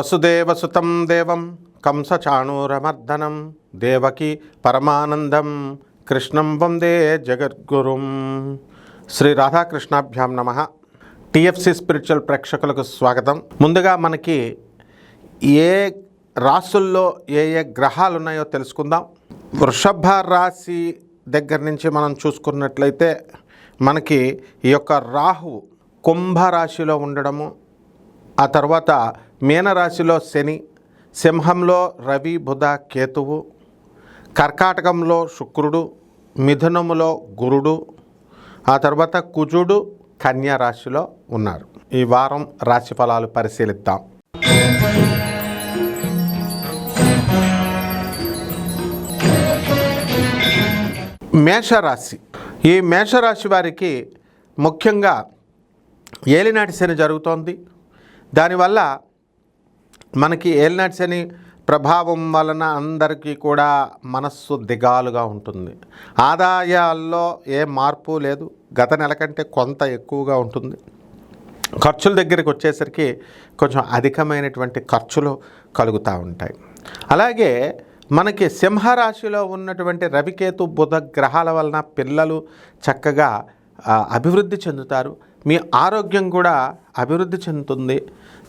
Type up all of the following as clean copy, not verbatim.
వసుదేవసుతం దేవం కంసచాణూరమర్దనం దేవకి పరమానందం కృష్ణం వందే జగద్గురుం. శ్రీ రాధాకృష్ణాభ్యాం నమః. టిఎఫ్సి స్పిరిచువల్ ప్రేక్షకులకు స్వాగతం. ముందుగా మనకి ఏ రాసుల్లో ఏ గ్రహాలు ఉన్నాయో తెలుసుకుందాం. వృషభ రాశి దగ్గర నుంచి మనం చూసుకున్నట్లయితే మనకి ఈ యొక్క రాహు కుంభరాశిలో ఉండడము, ఆ తర్వాత మీనరాశిలో శని, సింహంలో రవి బుధ కేతువు, కర్కాటకంలో శుక్రుడు, మిథునములో గురుడు, ఆ తర్వాత కుజుడు కన్యా రాశిలో ఉన్నారు. ఈ వారం రాశి ఫలాలు పరిశీలిద్దాం. మేషరాశి. ఈ మేషరాశి వారికి ముఖ్యంగా ఏలినాటి శని జరుగుతోంది. దానివల్ల మనకి ఏలినాటి శని ప్రభావం వలన అందరికీ కూడా మనస్సు దిగాలుగా ఉంటుంది. ఆదాయాల్లో ఏ మార్పు లేదు, గత నెల కంటే కొంత ఎక్కువగా ఉంటుంది. ఖర్చుల దగ్గరికి వచ్చేసరికి కొంచెం అధికమైనటువంటి ఖర్చులు కలుగుతూ ఉంటాయి. అలాగే మనకి సింహరాశిలో ఉన్నటువంటి రవికేతు బుధ గ్రహాల వలన పిల్లలు చక్కగా అభివృద్ధి చెందుతారు. మీ ఆరోగ్యం కూడా అభివృద్ధి చెందుతుంది.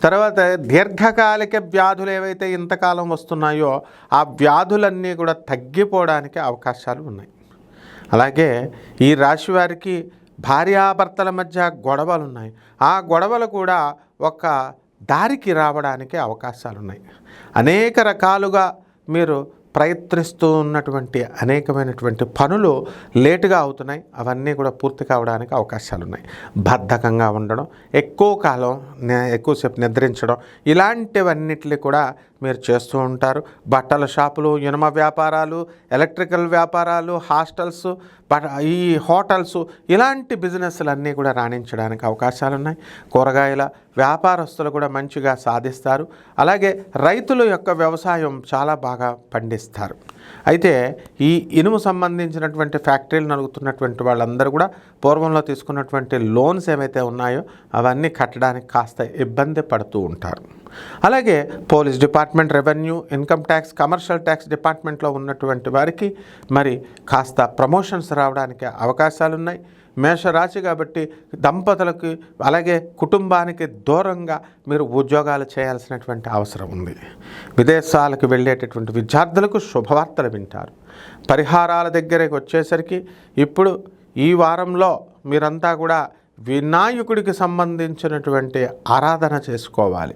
తర్వాత దీర్ఘకాలిక వ్యాధులు ఏవైతే ఇంతకాలం వస్తున్నాయో ఆ వ్యాధులన్నీ కూడా తగ్గిపోవడానికి అవకాశాలు ఉన్నాయి. అలాగే ఈ రాశి వారికి భార్యాభర్తల మధ్య గొడవలు ఉన్నాయి. ఆ గొడవలు కూడా ఒక దారికి రావడానికి అవకాశాలు ఉన్నాయి. అనేక రకాలుగా మీరు ప్రయత్నిస్తూ ఉన్నటువంటి అనేకమైనటువంటి పనులు లేటుగా అవుతున్నాయి. అవన్నీ కూడా పూర్తి కావడానికి అవకాశాలు ఉన్నాయి. బద్ధకంగా ఉండడం, ఎక్కువసేపు నిద్రించడం, ఇలాంటివన్నిటిని కూడా మీరు చేస్తూ ఉంటారు. బట్టల షాపులు, ఇనుమ వ్యాపారాలు, ఎలక్ట్రికల్ వ్యాపారాలు, హాస్టల్స్, ఈ హోటల్స్, ఇలాంటి బిజినెస్లన్నీ కూడా రాణించడానికి అవకాశాలు ఉన్నాయి. కూరగాయల వ్యాపారస్తులు కూడా మంచిగా సాధిస్తారు. అలాగే రైతుల యొక్క వ్యవసాయం చాలా బాగా పండిస్తారు. అయితే ఈ ఇనుము సంబంధించినటువంటి ఫ్యాక్టరీలు నడుగుతున్నటువంటి వాళ్ళందరూ కూడా పూర్వంలో తీసుకున్నటువంటి లోన్స్ ఏవైతే ఉన్నాయో అవన్నీ కట్టడానికి కాస్త ఇబ్బంది పడుతూ ఉంటారు. అలాగే police department, revenue, income tax, commercial tax డిపార్ట్మెంట్లో ఉన్నటువంటి వారికి మరి కాస్త ప్రమోషన్స్ రావడానికి అవకాశాలు ఉన్నాయి. మేషరాశి కాబట్టి దంపతులకి అలాగే కుటుంబానికి దూరంగా మీరు ఉద్యోగాలు చేయాల్సినటువంటి అవసరం ఉంది. విదేశాలకు వెళ్ళేటటువంటి విద్యార్థులకు శుభవార్తలు వింటారు. పరిహారాల దగ్గరికి వచ్చేసరికి ఇప్పుడు ఈ వారంలో మీరంతా కూడా వినాయకుడికి సంబంధించినటువంటి ఆరాధన చేసుకోవాలి.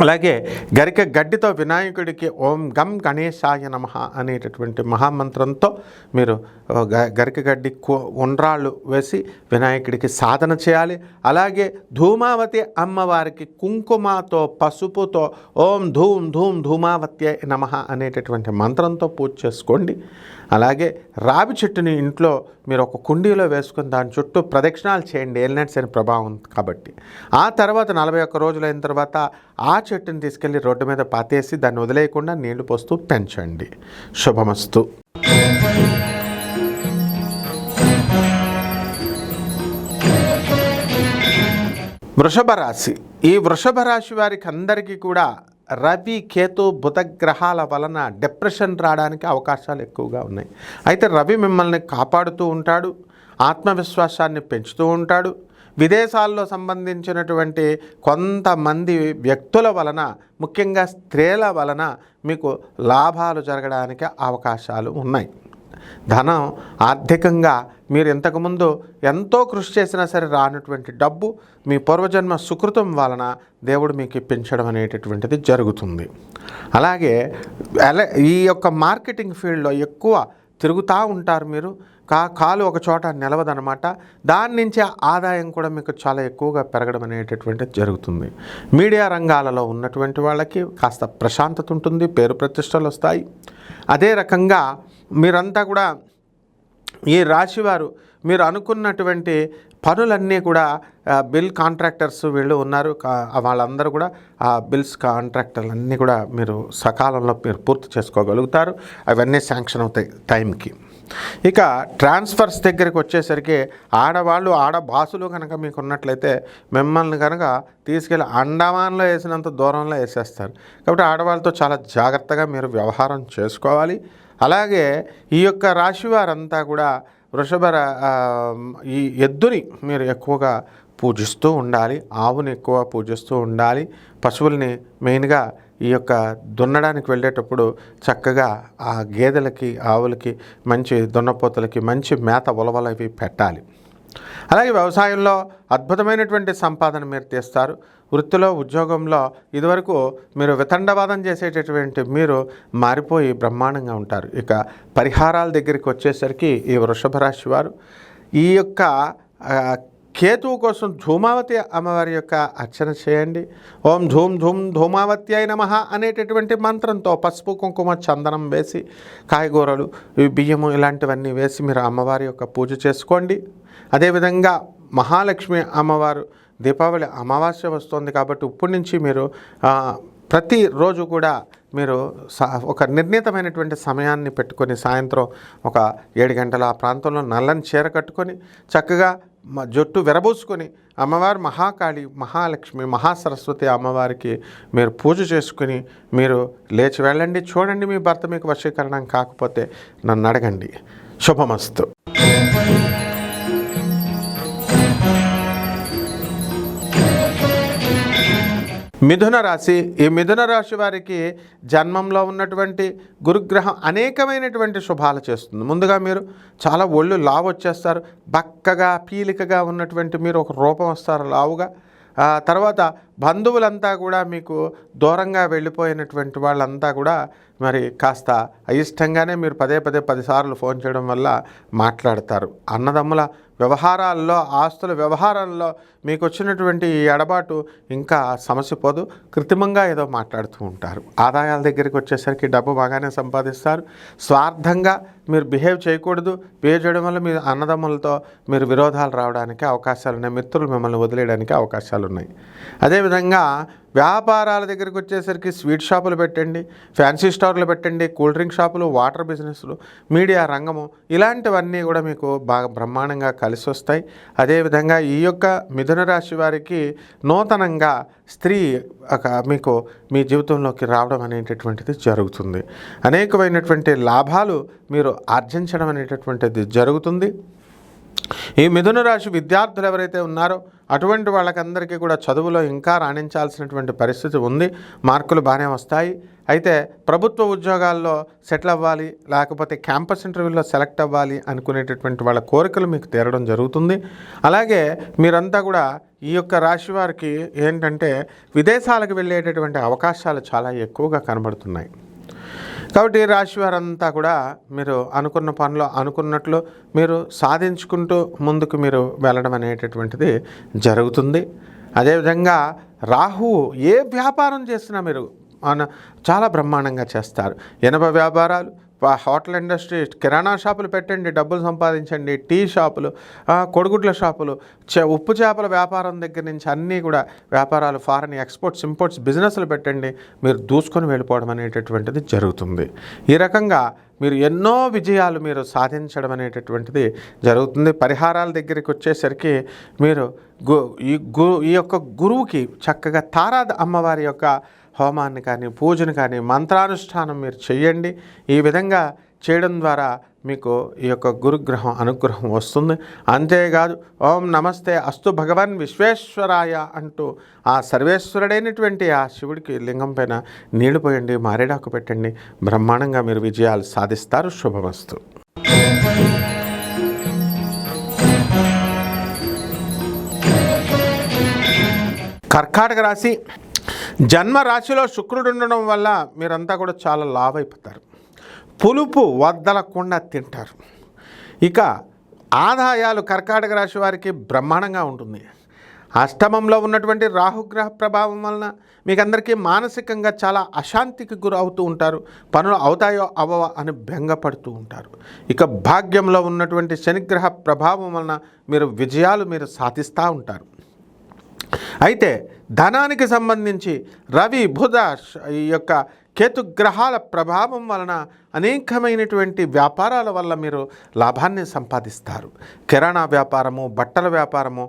అలాగే గరిక గడ్డితో వినాయకుడికి ఓం గం గణేశాయ నమః అనేటటువంటి మహామంత్రంతో మీరు గరిక గడ్డి ఉండ్రాళ్ళు వేసి వినాయకుడికి సాధన చేయాలి. అలాగే ధూమావతి అమ్మవారికి కుంకుమతో పసుపుతో ఓం ధూమ్ ధూమ్ ధూమావత్యై నమః అనేటటువంటి మంత్రంతో పూజ చేసుకోండి. అలాగే రావి చెట్టుని ఇంట్లో మీరు ఒక కుండీలో వేసుకుని దాని చుట్టూ ప్రదక్షిణాలు చేయండి, ఏలినాటి శని ప్రభావం కాబట్టి. ఆ తర్వాత 41 రోజులైన తర్వాత ఆ చెట్టుని తీసుకెళ్ళి రోడ్డు మీద పాతేసి దాన్ని వదిలేయకుండా నీళ్లు పోస్తూ పెంచండి. శుభమస్తు. వృషభ రాశి. ఈ వృషభ రాశి వారికి అందరికీ కూడా రవి కేతు బుధ గ్రహాల వలన డిప్రెషన్ రావడానికి అవకాశాలు ఎక్కువగా ఉన్నాయి. అయితే రవి మిమ్మల్ని కాపాడుతూ ఉంటాడు, ఆత్మవిశ్వాసాన్ని పెంచుతూ ఉంటాడు. విదేశాల్లో సంబంధించినటువంటి కొంతమంది వ్యక్తుల వలన, ముఖ్యంగా స్త్రీల వలన మీకు లాభాలు జరగడానికి అవకాశాలు ఉన్నాయి. ధనం, ఆర్థికంగా మీరు ఇంతకుముందు ఎంతో కృషి చేసినా సరే రానటువంటి డబ్బు మీ పూర్వజన్మ సుకృతం వలన దేవుడు మీకు ఇప్పించడం అనేటటువంటిది జరుగుతుంది. అలాగే ఈ యొక్క మార్కెటింగ్ ఫీల్డ్లో ఎక్కువ తిరుగుతూ ఉంటారు మీరు. కాలు ఒక చోట నిలవదనమాట. దాని నుంచి ఆదాయం కూడా మీకు చాలా ఎక్కువగా పెరగడం అనేటటువంటిది జరుగుతుంది. మీడియా రంగాలలో ఉన్నటువంటి వాళ్ళకి కాస్త ప్రశాంతత ఉంటుంది, పేరు ప్రతిష్టలు వస్తాయి. అదే రకంగా మీరంతా కూడా ఈ రాశివారు మీరు అనుకున్నటువంటి పనులన్నీ కూడా బిల్ కాంట్రాక్టర్స్ వీళ్ళు ఉన్నారు, వాళ్ళందరూ కూడా ఆ బిల్స్ కాంట్రాక్టర్లు అన్నీ కూడా మీరు సకాలంలో మీరు పూర్తి చేసుకోగలుగుతారు. అవన్నీ శాంక్షన్ అవుతాయి టైంకి. ఇక ట్రాన్స్ఫర్స్ దగ్గరికి వచ్చేసరికి ఆడవాళ్ళు బాసులు కనుక మీకు ఉన్నట్లయితే మిమ్మల్ని కనుక తీసుకెళ్ళి అండమాన్లో వేసినంత దూరంలో వేసేస్తారు. కాబట్టి ఆడవాళ్ళతో చాలా జాగ్రత్తగా మీరు వ్యవహారం చేసుకోవాలి. అలాగే ఈ యొక్క రాశి వారంతా కూడా ఈ ఎద్దుని మీరు ఎక్కువగా పూజిస్తూ ఉండాలి, ఆవుని ఎక్కువ పూజిస్తూ ఉండాలి. పశువుల్ని మెయిన్గా ఈ యొక్క దున్నడానికి వెళ్ళేటప్పుడు చక్కగా ఆ గేదెలకి ఆవులకి మంచి దున్నపోతులకి మంచి మేత ఉలవలవి పెట్టాలి. అలాగే వ్యవసాయంలో అద్భుతమైనటువంటి సంపాదన మీరు తీస్తారు. వృత్తిలో ఉద్యోగంలో ఇదివరకు మీరు వితండవాదం చేసేటటువంటి మీరు మారిపోయి బ్రహ్మాండంగా ఉంటారు. ఇక పరిహారాల దగ్గరికి వచ్చేసరికి ఈ వృషభ రాశి వారు ఈ యొక్క కేతువు కోసం ధూమావతి అమ్మవారి యొక్క అర్చన చేయండి. ఓం ధూమ్ ధూమ్ ధూమావత్యాయ నమః అనేటటువంటి మంత్రంతో పసుపు కుంకుమ చందనం వేసి కాయగూరలు బియ్యము ఇలాంటివన్నీ వేసి మీరు అమ్మవారి యొక్క పూజ చేసుకోండి. అదేవిధంగా మహాలక్ష్మి అమ్మవారు దీపావళి అమావాస్య వస్తుంది కాబట్టి ఇప్పటి నుంచి మీరు ప్రతిరోజు కూడా మీరు ఒక నిర్ణీతమైనటువంటి సమయాన్ని పెట్టుకొని సాయంత్రం ఒక 7 గంటల ఆ ప్రాంతంలో నల్లని చీర కట్టుకొని చక్కగా జొట్టు విరబూసుకొని అమ్మవారు మహాకాళి, మహాలక్ష్మి, మహాసరస్వతి అమ్మవారికి మీరు పూజ చేసుకుని మీరు లేచి వెళ్ళండి. చూడండి, మీ భర్త మీకు వశీకరణం కాకపోతే నన్ను అడగండి. శుభమస్తు. మిథున రాశి. ఈ మిథున రాశి వారికి జన్మంలో ఉన్నటువంటి గురుగ్రహం అనేకమైనటువంటి శుభాలు చేస్తుంది. ముందుగా మీరు చాలా ఒళ్ళు లావు వచ్చేస్తారు. బక్కగా పీలికగా ఉన్నటువంటి మీరు ఒక రూపం వస్తారు లావుగా. తర్వాత బంధువులంతా కూడా మీకు దూరంగా వెళ్ళిపోయినటువంటి వాళ్ళంతా కూడా మరి కాస్త అయిష్టంగానే మీరు పదే 10 సార్లు ఫోన్ చేయడం వల్ల మాట్లాడతారు. అన్నదమ్ముల వ్యవహారాల్లో, ఆస్తుల వ్యవహారాల్లో మీకు వచ్చినటువంటి ఈ ఎడబాటు ఇంకా సమస్య పోదు. కృత్రిమంగా ఏదో మాట్లాడుతూ ఉంటారు. ఆదాయాల దగ్గరికి వచ్చేసరికి డబ్బు బాగానే సంపాదిస్తారు. స్వార్థంగా మీరు బిహేవ్ చేయకూడదు. బిహేవ్ చేయడం వల్ల మీ అన్నదమ్ములతో మీరు విరోధాలు రావడానికి అవకాశాలు ఉన్నాయి. మిత్రులు మిమ్మల్ని వదిలేయడానికి అవకాశాలు ఉన్నాయి. అదేవిధంగా వ్యాపారాల దగ్గరికి వచ్చేసరికి స్వీట్ షాపులు పెట్టండి, ఫ్యాన్సీ స్టోర్లు పెట్టండి, కూల్ డ్రింక్ షాపులు, వాటర్ బిజినెస్లు, మీడియా రంగము ఇలాంటివన్నీ కూడా మీకు బాగా బ్రహ్మాండంగా కలిసి వస్తాయి. అదేవిధంగా ఈ యొక్క మిథున రాశి వారికి నూతనంగా స్త్రీ మీకు మీ జీవితంలోకి రావడం అనేటటువంటిది జరుగుతుంది. అనేకమైనటువంటి లాభాలు మీరు ఆర్జించడం అనేటటువంటిది జరుగుతుంది. ఈ మిథున రాశి విద్యార్థులు ఎవరైతే ఉన్నారో అటువంటి వాళ్ళకందరికీ కూడా చదువులో ఇంకా రాణించాల్సినటువంటి పరిస్థితి ఉంది. మార్కులు బాగానే వస్తాయి. అయితే ప్రభుత్వ ఉద్యోగాల్లో సెటిల్ అవ్వాలి, లేకపోతే క్యాంపస్ ఇంటర్వ్యూలో సెలెక్ట్ అవ్వాలి అనుకునేటటువంటి వాళ్ళ కోరికలు మీకు తీరడం జరుగుతుంది. అలాగే మీరంతా కూడా ఈ యొక్క రాశి వారికి ఏంటంటే విదేశాలకు వెళ్ళేటటువంటి అవకాశాలు చాలా ఎక్కువగా కనబడుతున్నాయి. కాబట్టి రాశి వారంతా కూడా మీరు అనుకున్న పనులు అనుకున్నట్లు మీరు సాధించుకుంటూ ముందుకు మీరు వెళ్ళడం అనేటటువంటిది జరుగుతుంది. అదేవిధంగా రాహువు ఏ వ్యాపారం చేసినా మీరు చాలా బ్రహ్మాండంగా చేస్తారు. ఇనప వ్యాపారాలు, హోటల్ ఇండస్ట్రీ, కిరాణా షాపులు పెట్టండి, డబ్బులు సంపాదించండి. టీ షాపులు, కొడుగుడ్ల షాపులు, ఉప్పు చేపల వ్యాపారం దగ్గర నుంచి అన్నీ కూడా వ్యాపారాలు, ఫారెన్ ఎక్స్పోర్ట్స్, ఇంపోర్ట్స్, బిజినెస్లు పెట్టండి. మీరు దూసుకొని వెళ్ళిపోవడం అనేటటువంటిది జరుగుతుంది. ఈ రకంగా మీరు ఎన్నో విజయాలు మీరు సాధించడం అనేటటువంటిది జరుగుతుంది. పరిహారాల దగ్గరికి వచ్చేసరికి మీరు ఈ యొక్క గురువుకి చక్కగా తారా అమ్మవారి యొక్క హోమాన్ని కానీ, పూజను కానీ, మంత్రానుష్ఠానం మీరు చేయండి. ఈ విధంగా చేయడం ద్వారా మీకు ఈ యొక్క గురుగ్రహం అనుగ్రహం వస్తుంది. అంతేకాదు ఓం నమస్తే అస్తు భగవన్ విశ్వేశ్వరాయ అంటూ ఆ సర్వేశ్వరుడైనటువంటి ఆ శివుడికి లింగం పైన నీళ్లు పోయండి, మారేడాకు పెట్టండి. బ్రహ్మాండంగా మీరు విజయాలు సాధిస్తారు. శుభమస్తు. కర్కాటక రాశి. జన్మ రాశిలో శుక్రుడు ఉండడం వల్ల మీరంతా కూడా చాలా లావ్ అయిపోతారు. పులుపు వదలకుండా తింటారు. ఇక ఆదాయాలు కర్కాటక రాశి వారికి బ్రహ్మాండంగా ఉంటుంది. అష్టమంలో ఉన్నటువంటి రాహుగ్రహ ప్రభావం వలన మీకందరికీ మానసికంగా చాలా అశాంతికి గురవుతూ ఉంటారు. పనులు అవుతాయో అవ్వవో అని బెంగపడుతూ ఉంటారు. ఇక భాగ్యంలో ఉన్నటువంటి శనిగ్రహ ప్రభావం వలన మీరు విజయాలు మీరు సాధిస్తూ ఉంటారు. అయితే ధనానికి సంబంధించి రవి, బుధ, ఈ యొక్క కేతుగ్రహాల ప్రభావం వలన అనేకమైనటువంటి వ్యాపారాల వల్ల మీరు లాభాన్ని సంపాదిస్తారు. కిరాణా వ్యాపారము, బట్టల వ్యాపారము,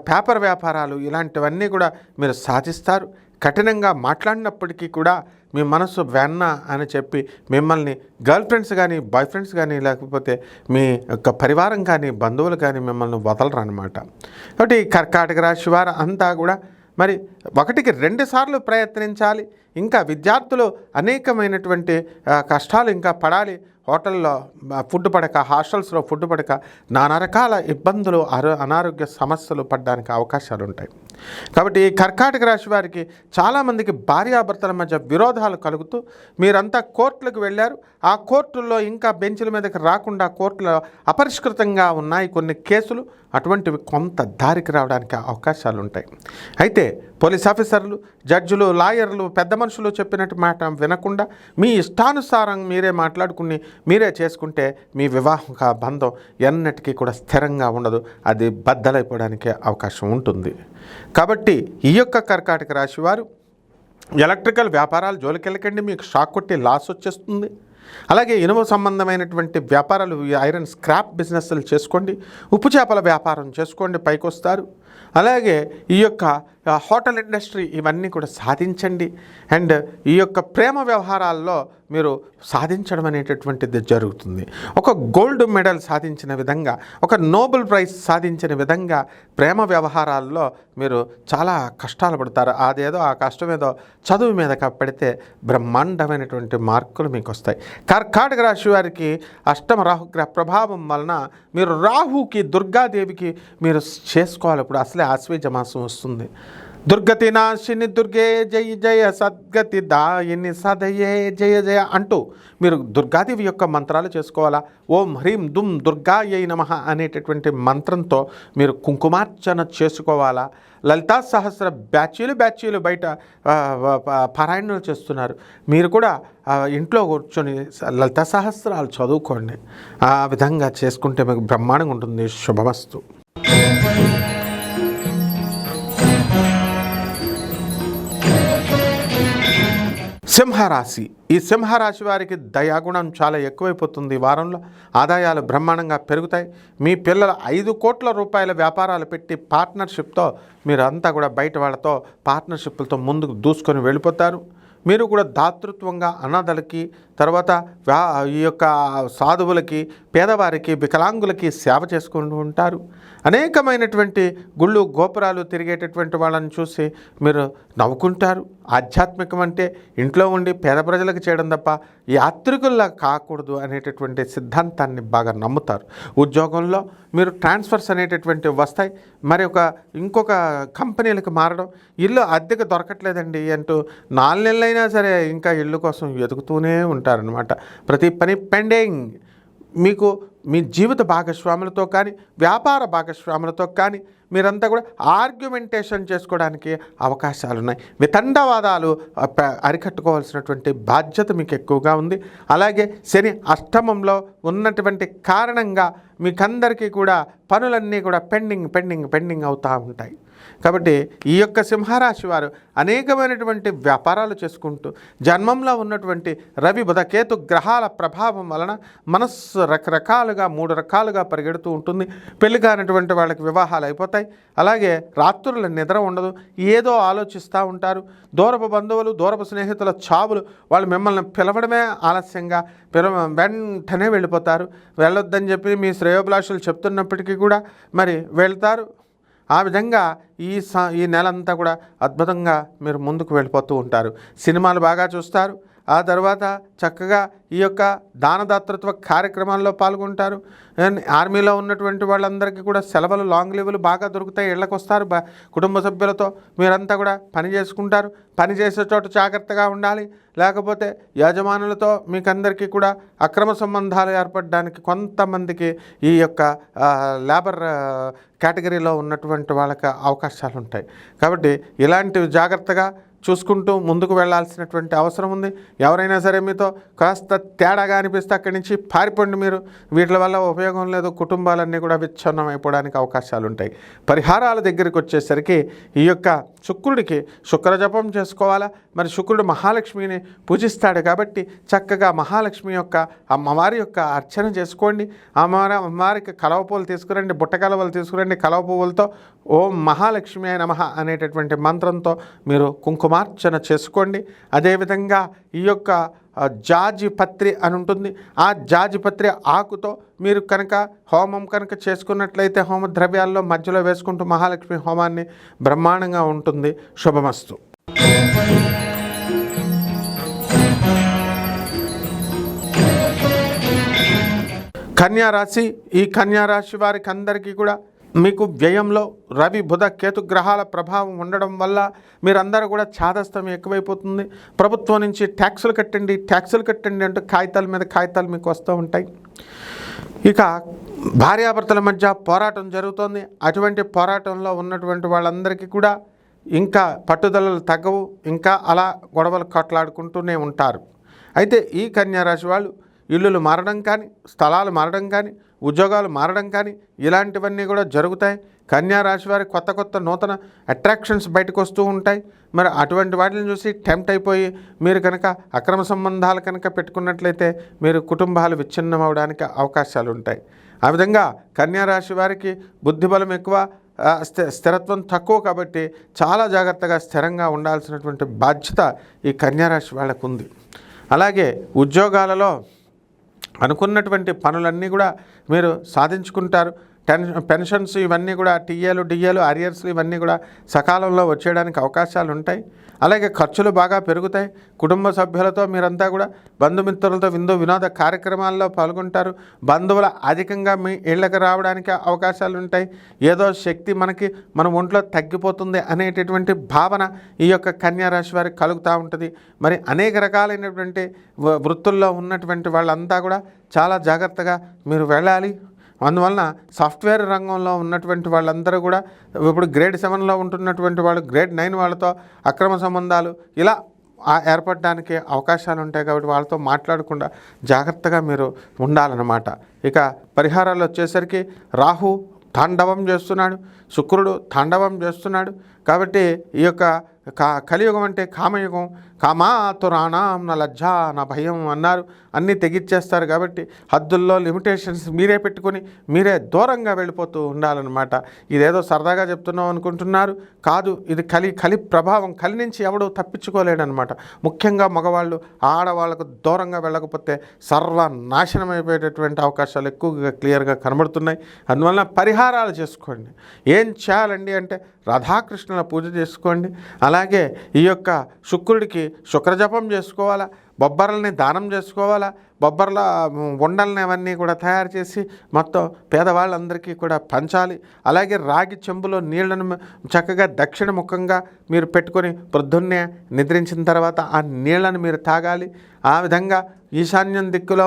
పేపర్ వ్యాపారాలు ఇలాంటివన్నీ కూడా మీరు సాధిస్తారు. కఠినంగా మాట్లాడినప్పటికీ కూడా మీ మనసు వెన్న అని చెప్పి మిమ్మల్ని గర్ల్ ఫ్రెండ్స్ కానీ, బాయ్ ఫ్రెండ్స్ కానీ, లేకపోతే మీ యొక్క పరివారం కానీ, బంధువులు కానీ మిమ్మల్ని వదలరు అన్నమాట. కాబట్టి కర్కాటక రాశి వారు అంతా కూడా మరి 1కి 2 సార్లు ప్రయత్నించాలి. ఇంకా విద్యార్థులు అనేకమైనటువంటి కష్టాలు ఇంకా పడాలి. హోటల్లో ఫుడ్ పడక, హాస్టల్స్లో ఫుడ్ పడక నానా రకాల ఇబ్బందులు, అనారోగ్య సమస్యలు పడడానికి అవకాశాలు ఉంటాయి. కాబట్టి ఈ కర్కాటక రాశి వారికి చాలామందికి భార్యాభర్తల మధ్య విరోధాలు కలుగుతూ మీరంతా కోర్టులకు వెళ్ళారు. ఆ కోర్టుల్లో ఇంకా బెంచ్ల మీదకి రాకుండా కోర్టులో అపరిష్కృతంగా ఉన్నాయి కొన్ని కేసులు. అటువంటివి కొంత దారికి రావడానికి అవకాశాలు ఉంటాయి. అయితే పోలీస్ ఆఫీసర్లు, జడ్జిలు, లాయర్లు, పెద్ద మనుషులు చెప్పినట్టు మాట వినకుండా మీ ఇష్టానుసారం మీరే మాట్లాడుకుని మీరే చేసుకుంటే మీ వివాహ బంధం ఎన్నటికీ కూడా స్థిరంగా ఉండదు. అది బద్దలైపోవడానికి అవకాశం ఉంటుంది. కాబట్టి ఈ యొక్క కర్కాటక రాశి వారు ఎలక్ట్రికల్ వ్యాపారాలు జోలికెళ్ళకండి, మీకు షాక్ కొట్టి లాస్ వచ్చేస్తుంది. అలాగే ఇనుము సంబంధమైనటువంటి వ్యాపారాలు, ఐరన్ స్క్రాప్ బిజినెస్లు చేసుకోండి. ఉప్పు చేపల వ్యాపారం చేసుకోండి, పైకి వస్తారు. అలాగే ఈ యొక్క హోటల్ ఇండస్ట్రీ ఇవన్నీ కూడా సాధించండి. అండ్ ఈ యొక్క ప్రేమ వ్యవహారాల్లో మీరు సాధించడం అనేటటువంటిది జరుగుతుంది. ఒక గోల్డ్ మెడల్ సాధించిన విధంగా, ఒక నోబెల్ ప్రైజ్ సాధించిన విధంగా ప్రేమ వ్యవహారాల్లో మీరు చాలా కష్టాలు పడతారు. అదేదో ఆ కష్టమేదో చదువు మీద పెడితే బ్రహ్మాండమైనటువంటి మార్కులు మీకు వస్తాయి. కర్కాటక రాశి వారికి అష్టమ రాహుగ్రహ ప్రభావం వలన మీరు రాహుకి, దుర్గాదేవికి మీరు చేసుకోవాలి. ఇప్పుడు అసలే ఆశ్వేజ మాసం వస్తుంది. దుర్గతి నాశిని దుర్గే జయ జయ, సద్గతి దాయిని సదయే జయ జయ అంటూ మీరు దుర్గాదేవి యొక్క మంత్రాలు చేసుకోవాలా. ఓం హ్రీం దుమ్ దుర్గాయై నమః అనేటటువంటి మంత్రంతో మీరు కుంకుమార్చన చేసుకోవాలా. లలితా సహస్ర బ్యాచీలు బయట పారాయణలు చేస్తున్నారు. మీరు కూడా ఇంట్లో కూర్చొని లలితా సహస్రాలు చదువుకోండి. ఆ విధంగా చేసుకుంటే మీకు బ్రహ్మాండంగా ఉంటుంది. శుభమస్తు. సింహరాశి. ఈ సింహరాశి వారికి దయాగుణం చాలా ఎక్కువైపోతుంది. ఈ వారంలో ఆదాయాలు బ్రహ్మాండంగా పెరుగుతాయి. మీ పిల్లల 5 కోట్ల రూపాయల వ్యాపారాలు పెట్టి పార్ట్నర్షిప్తో మీరు అంతా కూడా బయట వాళ్ళతో పార్ట్నర్షిప్లతో ముందుకు దూసుకొని వెళ్ళిపోతారు. మీరు కూడా దాతృత్వంగా అనాథలకి, తర్వాత ఈ యొక్క సాధువులకి, పేదవారికి, వికలాంగులకి సేవ చేసుకుంటూ ఉంటారు. అనేకమైనటువంటి గుళ్ళు గోపురాలు తిరిగేటటువంటి వాళ్ళని చూసి మీరు నవ్వుకుంటారు. ఆధ్యాత్మికం అంటే ఇంట్లో ఉండి పేద ప్రజలకు చేయడం తప్ప యాత్రికుల్లా కాకూడదు అనేటటువంటి సిద్ధాంతాన్ని బాగా నమ్ముతారు. ఉద్యోగంలో మీరు ట్రాన్స్ఫర్స్ అనేటటువంటివి వస్తాయి. మరి ఇంకొక కంపెనీలకు మారడం, ఇల్లు అద్దెకు దొరకట్లేదండి అంటూ 4 నెలలైనా సరే ఇంకా ఇల్లు కోసం వెతుకుతూనే ఉంటారనమాట. ప్రతి పని పెండింగ్. మీకు మీ జీవిత భాగస్వాములతో కానీ, వ్యాపార భాగస్వాములతో కానీ మీరంతా కూడా ఆర్గ్యుమెంటేషన్ చేసుకోవడానికి అవకాశాలు ఉన్నాయి. వితండవాదాలు అరికట్టుకోవాల్సినటువంటి బాధ్యత మీకు ఎక్కువగా ఉంది. అలాగే శని అష్టమంలో ఉన్నటువంటి కారణంగా మీకందరికీ కూడా పనులన్నీ కూడా పెండింగ్ అవుతూ ఉంటాయి. కాబట్టి ఈ యొక్క సింహరాశి వారు అనేకమైనటువంటి వ్యాపారాలు చేసుకుంటూ జన్మంలో ఉన్నటువంటి రవి, బుధ, కేతు గ్రహాల ప్రభావం వలన మనస్సు రకరకాలుగా 3 రకాలుగా పరిగెడుతూ ఉంటుంది. పెళ్లి కానటువంటి వాళ్ళకి వివాహాలు అయిపోతాయి. అలాగే రాత్రుల నిద్ర ఉండదు, ఏదో ఆలోచిస్తూ ఉంటారు. దూరపు బంధువులు, దూరపు స్నేహితుల చావులు, వాళ్ళు మిమ్మల్ని పిలవడమే ఆలస్యంగా వెంటనే వెళ్ళిపోతారు. వెళ్ళొద్దని చెప్పి మీ శ్రేయోభిలాషులు చెప్తున్నప్పటికీ కూడా మరి వెళ్తారు. ఆ విధంగా ఈ నెలంతా కూడా అద్భుతంగా మీరు ముందుకు వెళ్ళిపోతూ ఉంటారు. సినిమాలు బాగా చూస్తారు. ఆ తర్వాత చక్కగా ఈ యొక్క దానదాతృత్వ కార్యక్రమాల్లో పాల్గొంటారు. ఆర్మీలో ఉన్నటువంటి వాళ్ళందరికీ కూడా సెలవులు, లాంగ్ లీవులు బాగా దొరుకుతాయి. ఇళ్ళకు వస్తారు. కుటుంబ సభ్యులతో మీరంతా కూడా పని చేసుకుంటారు. పని చేసే చోట జాగ్రత్తగా ఉండాలి. లేకపోతే యజమానులతో మీకందరికీ కూడా అక్రమ సంబంధాలు ఏర్పడడానికి కొంతమందికి ఈ యొక్క లేబర్ కేటగిరీలో ఉన్నటువంటి వాళ్ళకి అవకాశాలు ఉంటాయి. కాబట్టి ఇలాంటివి జాగ్రత్తగా చూసుకుంటూ ముందుకు వెళ్ళాల్సినటువంటి అవసరం ఉంది. ఎవరైనా సరే మీతో కాస్త తేడాగా అనిపిస్తే అక్కడి నుంచి పారిపోండి. మీరు వీటి వల్ల ఉపయోగం లేదు, కుటుంబాలన్నీ కూడా విచ్ఛిన్నం అయిపోవడానికి అవకాశాలు ఉంటాయి. పరిహారాల దగ్గరికి వచ్చేసరికి ఈ యొక్క శుక్రుడికి శుక్ర జపం చేసుకోవాలా. మరి శుక్రుడు మహాలక్ష్మిని పూజిస్తాడు కాబట్టి చక్కగా మహాలక్ష్మి యొక్క అమ్మవారి యొక్క అర్చన చేసుకోండి. అమ్మవారికి కలవ పువ్వులు తీసుకురండి, బుట్ట కలవలు తీసుకురండి. కలవ పువ్వులతో ఓం మహాలక్ష్మి అయి నమః అనేటటువంటి మంత్రంతో మీరు కుంకుమార్చన చేసుకోండి. అదేవిధంగా ఈ యొక్క జాజి పత్రి అని ఉంటుంది. ఆ జాజి పత్రి ఆకుతో మీరు కనుక హోమం కనుక చేసుకున్నట్లయితే హోమ ద్రవ్యాల్లో మధ్యలో వేసుకుంటూ మహాలక్ష్మి హోమాన్ని బ్రహ్మాండంగా ఉంటుంది. శుభమస్తు. కన్యారాశి. ఈ కన్యారాశి వారికి అందరికీ కూడా మీకు వ్యయంలో రవి బుధ కేతు గ్రహాల ప్రభావం ఉండడం వల్ల మీరందరూ కూడా ఛాదస్థం ఎక్కువైపోతుంది. ప్రభుత్వం నుంచి ట్యాక్సులు కట్టండి అంటూ కాగితాల మీద కాగితాలు మీకు వస్తూ ఉంటాయి. ఇక భార్యాభర్తల మధ్య పోరాటం జరుగుతోంది. అటువంటి పోరాటంలో ఉన్నటువంటి వాళ్ళందరికీ కూడా ఇంకా పట్టుదలలు తగ్గవు. ఇంకా అలా గొడవలు కొట్లాడుకుంటూనే ఉంటారు. అయితే ఈ కన్యారాశి వాళ్ళు ఇల్లులు మారడం కానీ, స్థలాలు మారడం కానీ, ఉద్యోగాలు మారడం కానీ ఇలాంటివన్నీ కూడా జరుగుతాయి. కన్యారాశి వారి కొత్త నూతన అట్రాక్షన్స్ బయటకు వస్తూ ఉంటాయి. మరి అటువంటి వాటిని చూసి టెంప్ట్ అయిపోయి మీరు కనుక అక్రమ సంబంధాలు కనుక పెట్టుకున్నట్లయితే మీరు కుటుంబాలు విచ్ఛిన్నం అవడానికి అవకాశాలు ఉంటాయి. ఆ విధంగా కన్యారాశి వారికి బుద్ధిబలం ఎక్కువ, స్థిరత్వం తక్కువ కాబట్టి చాలా జాగ్రత్తగా స్థిరంగా ఉండాల్సినటువంటి బాధ్యత ఈ కన్యారాశి వాళ్ళకు ఉంది. అలాగే ఉద్యోగాలలో అనుకున్నటువంటి పనులన్నీ కూడా మీరు సాధించుకుంటారు. పెన్షన్స్ ఇవన్నీ కూడా టీఏలు డిఏలు అరియర్స్లు ఇవన్నీ కూడా సకాలంలో వచ్చేయడానికి అవకాశాలు ఉంటాయి. అలాగే ఖర్చులు బాగా పెరుగుతాయి. కుటుంబ సభ్యులతో మీరంతా కూడా బంధుమిత్రులతో వినోద కార్యక్రమాల్లో పాల్గొంటారు. బంధువుల అధికంగా మీ ఇళ్ళకి రావడానికి అవకాశాలు ఉంటాయి. ఏదో శక్తి మన ఒంట్లో తగ్గిపోతుంది అనేటటువంటి భావన ఈ యొక్క కన్యారాశి వారికి కలుగుతూ ఉంటుంది. మరి అనేక రకాలైనటువంటి వృత్తుల్లో ఉన్నటువంటి వాళ్ళంతా కూడా చాలా జాగ్రత్తగా మీరు వెళ్ళాలి. అందువలన సాఫ్ట్వేర్ రంగంలో ఉన్నటువంటి వాళ్ళందరూ కూడా ఇప్పుడు గ్రేడ్ 7లో ఉంటున్నటువంటి వాళ్ళు గ్రేడ్ 9 వాళ్ళతో అక్రమ సంబంధాలు ఇలా ఏర్పడడానికి అవకాశాలు ఉంటాయి. కాబట్టి వాళ్ళతో మాట్లాడకుండా జాగ్రత్తగా మీరు ఉండాలన్నమాట. ఇక పరిహారాలు వచ్చేసరికి రాహు తాండవం చేస్తున్నాడు, శుక్రుడు తాండవం చేస్తున్నాడు. కాబట్టి ఈ యొక్క కలియుగం అంటే కామయుగం. కామాతురాణం నా లజ్జ నా భయం అన్నారు. అన్నీ తెగిచ్చేస్తారు. కాబట్టి హద్దుల్లో లిమిటేషన్స్ మీరే పెట్టుకొని మీరే దూరంగా వెళ్ళిపోతూ ఉండాలన్నమాట. ఇదేదో సరదాగా చెప్తున్నాం అనుకుంటున్నారు, కాదు. ఇది కలి ప్రభావం. కలి నుంచి ఎవడూ తప్పించుకోలేడనమాట. ముఖ్యంగా మగవాళ్ళు ఆడవాళ్ళకు దూరంగా వెళ్ళకపోతే సర్వనాశనం అయిపోయేటటువంటి అవకాశాలు ఎక్కువగా క్లియర్గా కనబడుతున్నాయి. అందువల్ల పరిహారాలు చేసుకోండి. ఏం చేయాలండి అంటే రాధాకృష్ణుల పూజ చేసుకోండి. అలాగే ఈ యొక్క శుక్రుడికి శుక్రజపం చేసుకోవాలా, బొబ్బర్లని దానం చేసుకోవాలా, బొబ్బర్ల ఉండల్ని అవన్నీ కూడా తయారు చేసి మొత్తం పేదవాళ్ళందరికీ కూడా పంచాలి. అలాగే రాగి చెంబులో నీళ్లను చక్కగా దక్షిణ ముఖంగా మీరు పెట్టుకొని ప్రొద్దున్నే నిద్రించిన తర్వాత ఆ నీళ్లను మీరు తాగాలి. ఆ విధంగా ఈశాన్యం దిక్కులో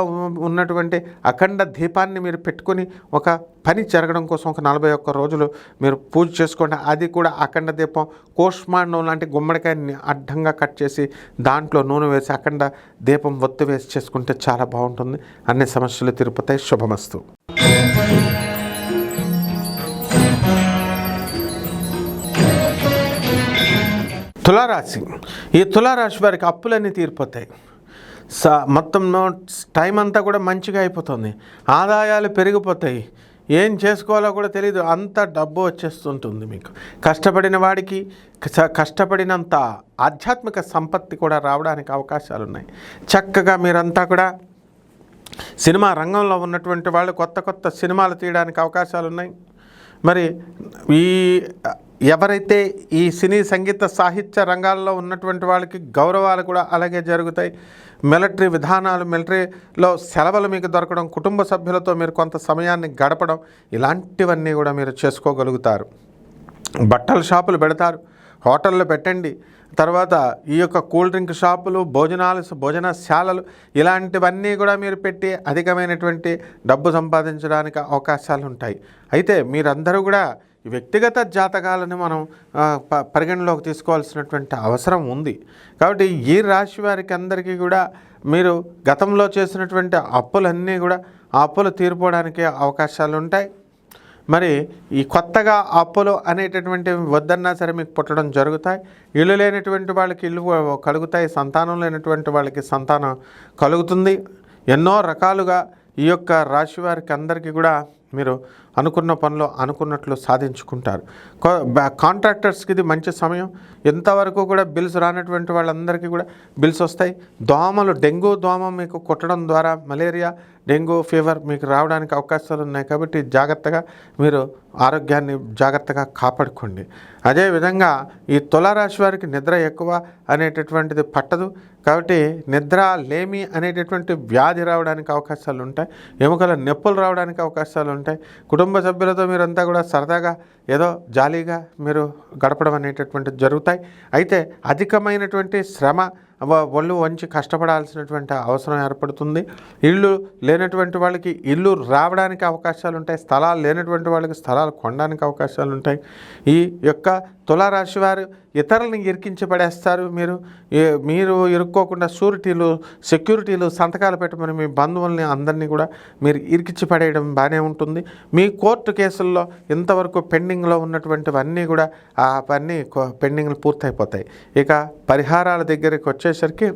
ఉన్నటువంటి అఖండ దీపాన్ని మీరు పెట్టుకొని ఒక పని జరగడం కోసం ఒక 41 రోజులు మీరు పూజ చేసుకోండి. అది కూడా అఖండ దీపం కోష్మాండం లాంటి గుమ్మడికాయని అడ్డంగా కట్ చేసి దాంట్లో నూనె వేసి అఖండ దీపం ఒత్తి వేసి చేసుకుంటే చాలా బాగుంటుంది. అన్ని సమస్యలు తీరిపోతాయి. శుభమస్తు. తులారాశి. ఈ తులారాశి వారికి అప్పులన్నీ తీరిపోతాయి. మొత్తం టైం అంతా కూడా మంచిగా అయిపోతుంది. ఆదాయాలు పెరిగిపోతాయి. ఏం చేసుకోవాలో కూడా తెలియదు. అంత డబ్బు వచ్చేస్తుంటుంది మీకు. కష్టపడిన వాడికి కష్టపడినంత ఆధ్యాత్మిక సంపత్తి కూడా రావడానికి అవకాశాలు ఉన్నాయి. చక్కగా మీరంతా కూడా సినిమా రంగంలో ఉన్నటువంటి వాళ్ళు కొత్త సినిమాలు తీయడానికి అవకాశాలు ఉన్నాయి. మరి ఎవరైతే ఈ సినీ సంగీత సాహిత్య రంగాల్లో ఉన్నటువంటి వాళ్ళకి గౌరవాలు కూడా అలాగే జరుగుతాయి. మిలిటరీ విధానాలు, మిలిటరీలో సెలవులు మీకు దొరకడం, కుటుంబ సభ్యులతో మీరు కొంత సమయాన్ని గడపడం, ఇలాంటివన్నీ కూడా మీరు చేసుకోగలుగుతారు. బట్టల షాపులు పెడతారు, హోటళ్ళు పెట్టండి. తర్వాత ఈ యొక్క కూల్ డ్రింక్ షాపులు, భోజనశాలలు ఇలాంటివన్నీ కూడా మీరు పెట్టి అధికమైనటువంటి డబ్బు సంపాదించడానికి అవకాశాలు ఉంటాయి. అయితే మీరందరూ కూడా ఈ వ్యక్తిగత జాతకాలను మనం పరిగణలోకి తీసుకోవాల్సినటువంటి అవసరం ఉంది. కాబట్టి ఈ రాశి వారికి అందరికీ కూడా మీరు గతంలో చేసినటువంటి అప్పులన్నీ కూడా ఆ అప్పులు తీరిపోవడానికి అవకాశాలు ఉంటాయి. మరి ఈ కొత్తగా అప్పులు అనేటటువంటివి వద్దన్నా సరే మీకు పుట్టడం జరుగుతాయి. ఇల్లు లేనటువంటి వాళ్ళకి ఇల్లు కలుగుతాయి, సంతానం లేనటువంటి వాళ్ళకి సంతానం కలుగుతుంది. ఎన్నో రకాలుగా ఈ యొక్క రాశి వారికి అందరికీ కూడా మీరు అనుకున్న పనులు అనుకున్నట్లు సాధించుకుంటారు. కాంట్రాక్టర్స్కి ఇది మంచి సమయం. ఎంతవరకు కూడా బిల్స్ రానటువంటి వాళ్ళందరికీ కూడా బిల్స్ వస్తాయి. దోమలు, డెంగ్యూ దోమ మీకు కుట్టడం ద్వారా మలేరియా, డెంగ్యూ ఫీవర్ మీకు రావడానికి అవకాశాలు ఉన్నాయి. కాబట్టి జాగ్రత్తగా మీరు ఆరోగ్యాన్ని జాగ్రత్తగా కాపాడుకోండి. అదేవిధంగా ఈ తులారాశి వారికి నిద్ర ఎక్కువ అనేటటువంటిది పట్టదు. కాబట్టి నిద్ర లేమి అనేటటువంటి వ్యాధి రావడానికి అవకాశాలు ఉంటాయి. ఎముకల నొప్పులు రావడానికి అవకాశాలు ఉంటాయి. కుటుంబ సభ్యులతో మీరంతా కూడా సరదాగా ఏదో జాలీగా మీరు గడపడం అనేటటువంటిది జరుగుతాయి. అయితే అధికమైనటువంటి శ్రమ, ఒళ్ళు వంచి కష్టపడాల్సినటువంటి అవసరం ఏర్పడుతుంది. ఇల్లు లేనటువంటి వాళ్ళకి ఇల్లు రావడానికి అవకాశాలు ఉంటాయి. స్థలాలు లేనటువంటి వాళ్ళకి స్థలాలు కొనడానికి అవకాశాలు ఉంటాయి. ఈ యొక్క తులారాశి వారు ఇతరులని ఇరికించి పడేస్తారు. మీరు ఇరుక్కోకుండా సెక్యూరిటీలు సంతకాలు పెట్టమని మీ బంధువుల్ని అందరినీ కూడా మీరు ఇరికించి పడేయడం బాగానే ఉంటుంది. మీ కోర్టు కేసుల్లో ఇంతవరకు పెండింగ్లో ఉన్నటువంటివన్నీ కూడా అవన్నీ పెండింగ్లు పూర్తయిపోతాయి. ఇక పరిహారాల దగ్గరికి వచ్చేసరికి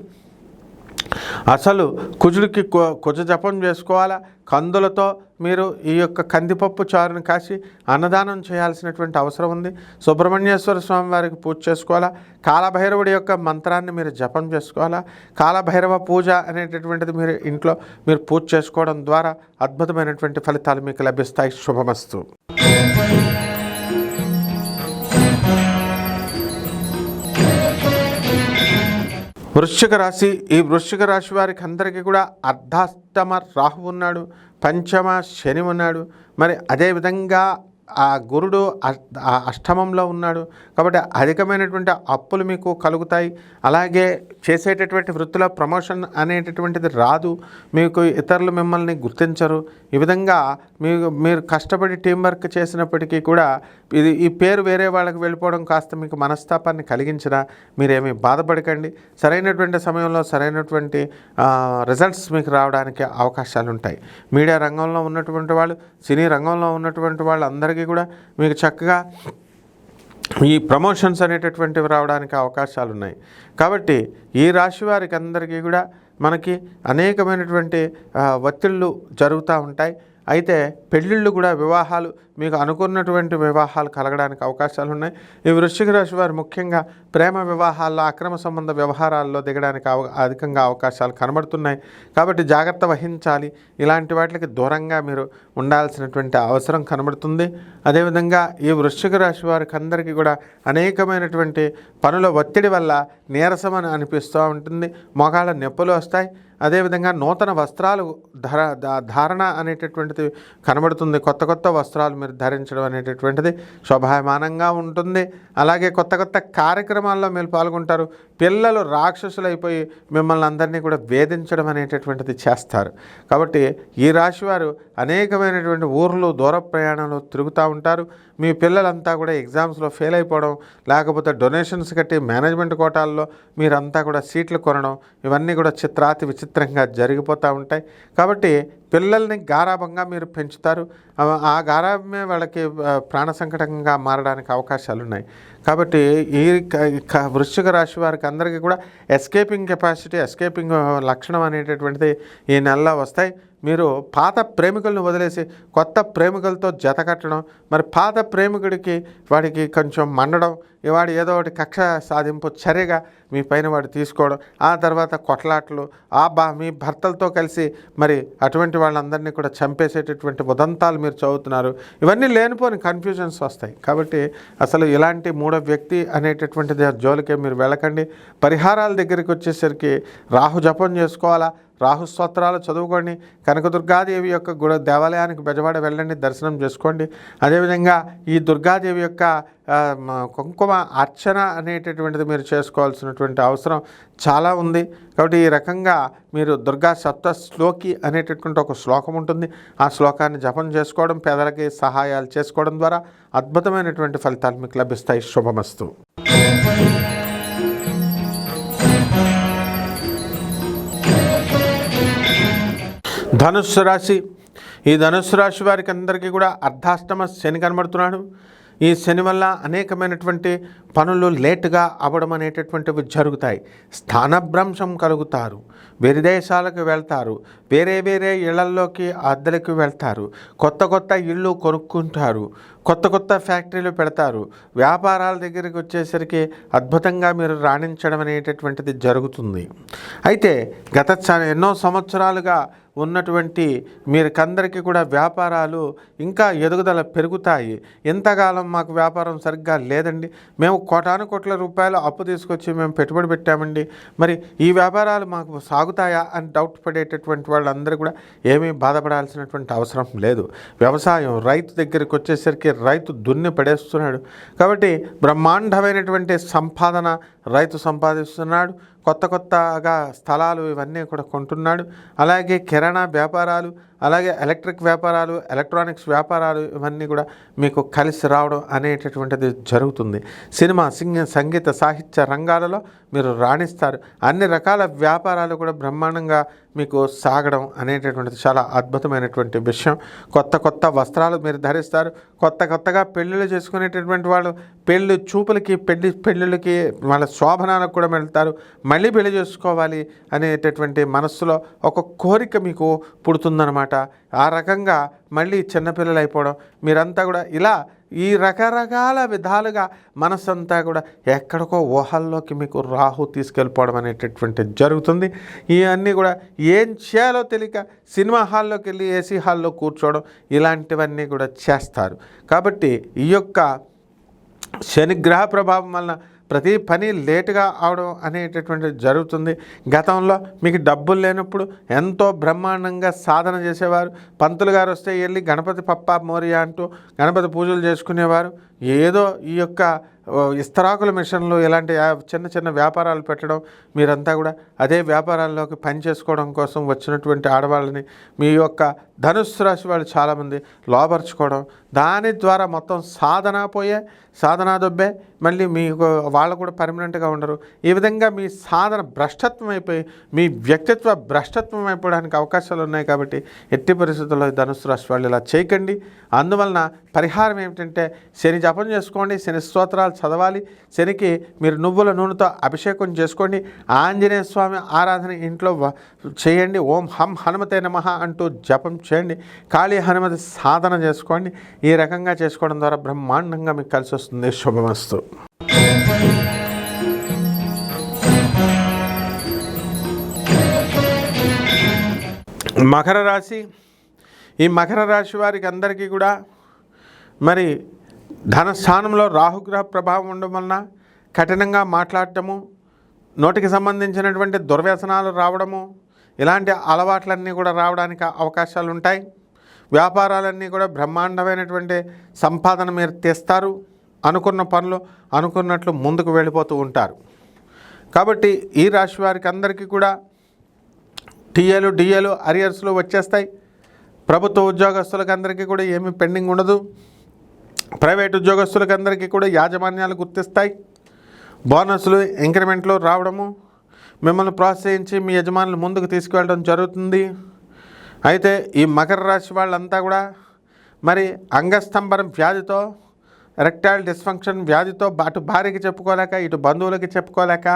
అసలు కుజుడికి కుజ జపం చేసుకోవాలా. కందులతో మీరు ఈ యొక్క కందిపప్పు చారుని కాసి అన్నదానం చేయాల్సినటువంటి అవసరం ఉంది. సుబ్రహ్మణ్యేశ్వర స్వామి వారికి పూజ చేసుకోవాలా. కాలభైరవుడి యొక్క మంత్రాన్ని మీరు జపం చేసుకోవాలా. కాలభైరవ పూజ అనేటటువంటిది మీరు ఇంట్లో మీరు పూజ చేసుకోవడం ద్వారా అద్భుతమైనటువంటి ఫలితాలు మీకు లభిస్తాయి. శుభమస్తు. వృశ్చిక రాశి. ఈ వృశ్చిక రాశి వారికి అందరికీ కూడా అర్ధాష్టమ రాహు ఉన్నాడు, పంచమ శని ఉన్నాడు. మరి అదేవిధంగా ఆ గురుడు అష్టమంలో ఉన్నాడు. కాబట్టి అధికమైనటువంటి అప్పులు మీకు కలుగుతాయి. అలాగే చేసేటటువంటి వృత్తిలో ప్రమోషన్ అనేటటువంటిది రాదు. మీకు ఇతరులు మిమ్మల్ని గుర్తించరు. ఈ విధంగా మీరు కష్టపడి టీం వర్క్ చేసినప్పటికీ కూడా ఈ పేరు వేరే వాళ్ళకి వెళ్ళిపోవడం కాస్త మీకు మనస్తాపాన్ని కలిగించినా మీరేమీ బాధపడకండి. సరైనటువంటి సమయంలో సరైనటువంటి రిజల్ట్స్ మీకు రావడానికి అవకాశాలు ఉంటాయి. మీడియా రంగంలో ఉన్నటువంటి వాళ్ళు, సినీ రంగంలో ఉన్నటువంటి వాళ్ళందరికీ కూడా మీకు చక్కగా ఈ ప్రమోషన్స్ అనేటటువంటివి రావడానికి అవకాశాలు ఉన్నాయి. కాబట్టి ఈ రాశి వారికి అందరికీ కూడా మనకి అనేకమైనటువంటి ఒత్తిళ్ళు జరుగుతూ ఉంటాయి. అయితే పెళ్ళిళ్ళు కూడా, వివాహాలు, మీకు అనుకున్నటువంటి వివాహాలు కలగడానికి అవకాశాలు ఉన్నాయి. ఈ వృశ్చిక రాశి వారు ముఖ్యంగా ప్రేమ వివాహాల్లో, అక్రమ సంబంధ వ్యవహారాల్లో దిగడానికి అధికంగా అవకాశాలు కనబడుతున్నాయి. కాబట్టి జాగ్రత్త వహించాలి. ఇలాంటి వాటికి దూరంగా మీరు ఉండాల్సినటువంటి అవసరం కనబడుతుంది. అదేవిధంగా ఈ వృశ్చిక రాశి వారికి అందరికీ కూడా అనేకమైనటువంటి పనుల ఒత్తిడి వల్ల నీరసమని అనిపిస్తూ ఉంటుంది. మోకాళ్ళ నొప్పులు వస్తాయి. అదేవిధంగా నూతన వస్త్రాలు ధారణ అనేటటువంటిది కనబడుతుంది. కొత్త కొత్త వస్త్రాలు మీరు ధరించడం అనేటటువంటిది శోభాయమానంగా ఉంటుంది. అలాగే కొత్త కొత్త కార్యక్రమాల్లో మీరు పాల్గొంటారు. పిల్లలు రాక్షసులైపోయి మిమ్మల్ని అందరినీ కూడా వేధించడం అనేటటువంటిది చేస్తారు. కాబట్టి ఈ రాశి వారు అనేకమైనటువంటి ఊర్లు, దూర ప్రయాణాలు తిరుగుతూ ఉంటారు. మీ పిల్లలంతా కూడా ఎగ్జామ్స్లో ఫెయిల్ అయిపోవడం, లేకపోతే డొనేషన్స్ కట్టి మేనేజ్మెంట్ కోటాల్లో మీరంతా కూడా సీట్లు కొనడం, ఇవన్నీ కూడా చిత్రాతి విచిత్రంగా జరిగిపోతూ ఉంటాయి. కాబట్టి పిల్లల్ని గారాభంగా మీరు పెంచుతారు. ఆ గారాభమే వాళ్ళకి ప్రాణ సంకటంగా మారడానికి అవకాశాలు ఉన్నాయి. కాబట్టి ఈ వృశ్చిక రాశి వారికి అందరికీ కూడా ఎస్కేపింగ్ కెపాసిటీ, ఎస్కేపింగ్ లక్షణం అనేటటువంటిది ఈ నెలలో వస్తాయి. మీరు పాత ప్రేమికులను వదిలేసి కొత్త ప్రేమికులతో జత కట్టడం, మరి పాత ప్రేమికుడికి వాడికి కొంచెం మండడం, వాడు ఏదో ఒకటి కక్ష సాధింపు చర్యగా మీ పైన వాడు తీసుకోవడం, ఆ తర్వాత కొట్లాట్లు, మీ భర్తలతో కలిసి మరి అటువంటి వాళ్ళందరినీ కూడా చంపేసేటటువంటి ఉదంతాలు మీరు చదువుతున్నారు. ఇవన్నీ లేనిపోని కన్ఫ్యూజన్స్ వస్తాయి. కాబట్టి అసలు ఇలాంటి మూడో వ్యక్తి అనేటటువంటిది జోలికే మీరు వెళ్ళకండి. పరిహారాల దగ్గరికి వచ్చేసరికి రాహు జపం చేసుకోవాలా, రాహు స్తోత్రాలు చదువుకోండి. కనకదుర్గాదేవి యొక్క దేవాలయానికి బెజవాడ వెళ్ళండి, దర్శనం చేసుకోండి. అదేవిధంగా ఈ దుర్గాదేవి యొక్క కుంకుమ అర్చన అనేటటువంటిది మీరు చేసుకోవాల్సినటువంటి అవసరం చాలా ఉంది. కాబట్టి ఈ రకంగా మీరు దుర్గా సప్తశ్లోకి అనేటటువంటి ఒక శ్లోకం ఉంటుంది. ఆ శ్లోకాన్ని జపం చేసుకోవడం, పేదలకి సహాయాలు చేసుకోవడం ద్వారా అద్భుతమైనటువంటి ఫలితాలు మీకు లభిస్తాయి. శుభమస్తు. ధనుస్సు రాశి. ఈ ధనుస్సు రాశి వారికి అందరికీ కూడా అర్ధాష్టమ శని కనబడుతున్నాడు. ఈ శని వల్ల అనేకమైనటువంటి పనులు లేటుగా అవ్వడం అనేటటువంటివి జరుగుతాయి. స్థానభ్రంశం కలుగుతారు, వేరే దేశాలకు వెళ్తారు, వేరే వేరే ఇళ్లల్లోకి అద్దెలకు వెళ్తారు, కొత్త ఇళ్ళు కొనుక్కుంటారు, కొత్త ఫ్యాక్టరీలు పెడతారు. వ్యాపారాల దగ్గరికి వచ్చేసరికి అద్భుతంగా మీరు రాణించడం అనేటటువంటిది జరుగుతుంది. అయితే గత ఎన్నో సంవత్సరాలుగా ఉన్నటువంటి మీకందరికీ కూడా వ్యాపారాలు ఇంకా ఎదుగుదల పెరుగుతాయి. ఇంతకాలం మాకు వ్యాపారం సరిగ్గా లేదండి, మేము కోట్ల రూపాయలు అప్పు తీసుకొచ్చి మేము పెట్టుబడి పెట్టామండి, మరి ఈ వ్యాపారాలు మాకు సాగుతాయా అని డౌట్ పడేటటువంటి వాళ్ళందరూ కూడా ఏమీ బాధపడాల్సినటువంటి అవసరం లేదు. వ్యవసాయం రైతు దగ్గరికి వచ్చేసరికి రైతు దున్ని పడేస్తున్నాడు. కాబట్టి బ్రహ్మాండమైనటువంటి సంపాదన రైతు సంపాదిస్తున్నాడు. కొత్తగా స్థలాలు ఇవన్నీ కూడా కొంటున్నాడు. అలాగే కిరాణా వ్యాపారాలు, అలాగే ఎలక్ట్రిక్ వ్యాపారాలు, ఎలక్ట్రానిక్స్ వ్యాపారాలు ఇవన్నీ కూడా మీకు కలిసి రావడం అనేటటువంటిది జరుగుతుంది. సినిమా, సంగీత, సాహిత్య రంగాలలో మీరు రాణిస్తారు. అన్ని రకాల వ్యాపారాలు కూడా బ్రహ్మాండంగా మీకు సాగడం అనేటటువంటిది చాలా అద్భుతమైనటువంటి విషయం. కొత్త వస్త్రాలు మీరు ధరిస్తారు. కొత్తగా పెళ్ళిళ్ళు చేసుకునేటటువంటి వాళ్ళు పెళ్ళి చూపులకి, పెళ్ళిళ్ళకి, వాళ్ళ శోభనాలకు కూడా వెళ్తారు. మళ్ళీ పెళ్లి చేసుకోవాలి అనేటటువంటి మనస్సులో ఒక కోరిక మీకు పుడుతుందన్నమాట. ఆ రకంగా మళ్ళీ చిన్నపిల్లలు అయిపోవడం, మీరంతా కూడా ఇలా ఈ రకరకాల విధాలుగా మనసంతా కూడా ఎక్కడికో ఊహల్లోకి మీకు రాహు తీసుకెళ్ళిపోవడం అనేటటువంటి జరుగుతుంది. ఇవన్నీ కూడా ఏం చేయాలో తెలియక సినిమా హాల్లోకి వెళ్ళి ఏసీ హాల్లో కూర్చోవడం ఇలాంటివన్నీ కూడా చేస్తారు. కాబట్టి ఈ యొక్క శనిగ్రహ ప్రభావం వలన ప్రతి పని లేటుగా అవడం అనేటటువంటిది జరుగుతుంది. గతంలో మీకు డబ్బులు లేనప్పుడు ఎంతో బ్రహ్మాండంగా సాధన చేసేవారు. పంతులు గారు వస్తే వెళ్ళి గణపతి పప్పా మోరియా అంటూ గణపతి పూజలు చేసుకునేవారు. ఏదో ఈ యొక్క ఇస్తరాకుల మిషన్లు ఇలాంటి చిన్న వ్యాపారాలు పెట్టడం, మీరంతా కూడా అదే వ్యాపారాల్లోకి పని చేసుకోవడం కోసం వచ్చినటువంటి ఆడవాళ్ళని మీ యొక్క ధనుస్సు రాశి వాళ్ళు చాలామంది లోపరుచుకోవడం, దాని ద్వారా మొత్తం సాధన దొబ్బే, మళ్ళీ మీకు వాళ్ళు కూడా పర్మనెంట్గా ఉండరు. ఈ విధంగా మీ సాధన భ్రష్టత్వం అయిపోయి మీ వ్యక్తిత్వ భ్రష్టత్వం అయిపోవడానికి అవకాశాలు ఉన్నాయి. కాబట్టి ఎట్టి పరిస్థితుల్లో ధనుస్సు రాశి వాళ్ళు ఇలా చేయకండి. అందువలన పరిహారం ఏమిటంటే శని జపం చేసుకోండి, శని స్తోత్రాలు చదవాలి, శనికి మీరు నువ్వుల నూనెతో అభిషేకం చేసుకోండి, ఆంజనేయ స్వామి ఆరాధన ఇంట్లో చేయండి, ఓం హం హనుమతే నమః అంటూ జపం చేయండి, కాళీ హనుమతి సాధన చేసుకోండి. ఈ రకంగా చేసుకోవడం ద్వారా బ్రహ్మాండంగా మీకు కలిసి వస్తుంది. శుభమస్తు. మకర రాశి. ఈ మకర రాశి వారికి అందరికీ కూడా మరి ధనస్థానంలో రాహుగ్రహ ప్రభావం ఉండడం వలన కఠినంగా మాట్లాడటము, నోటికి సంబంధించినటువంటి దుర్వ్యసనాలు రావడము, ఇలాంటి అలవాట్లన్నీ కూడా రావడానికి అవకాశాలు ఉంటాయి. వ్యాపారాలన్నీ కూడా బ్రహ్మాండమైనటువంటి సంపాదన మీరు తెస్తారు. అనుకున్న పనులు అనుకున్నట్లు ముందుకు వెళ్ళిపోతూ ఉంటారు. కాబట్టి ఈ రాశి వారికి అందరికీ కూడా డిఏలు అరియర్స్లు వచ్చేస్తాయి. ప్రభుత్వ ఉద్యోగస్తులకు అందరికీ కూడా ఏమీ పెండింగ్ ఉండదు. ప్రైవేట్ ఉద్యోగస్తులకు అందరికీ కూడా యాజమాన్యాలు గుర్తిస్తాయి. బోనస్లు, ఇంక్రిమెంట్లు రావడము, మిమ్మల్ని ప్రోత్సహించి మీ యజమానులు ముందుకు తీసుకువెళ్ళడం జరుగుతుంది. అయితే ఈ మకర రాశి వాళ్ళంతా కూడా మరి అంగస్తంభనం వ్యాధితో, ఎరెక్టైల్ డిస్ఫంక్షన్ వ్యాధితో అటు భార్యకి చెప్పుకోలేక ఇటు బంధువులకి చెప్పుకోలేక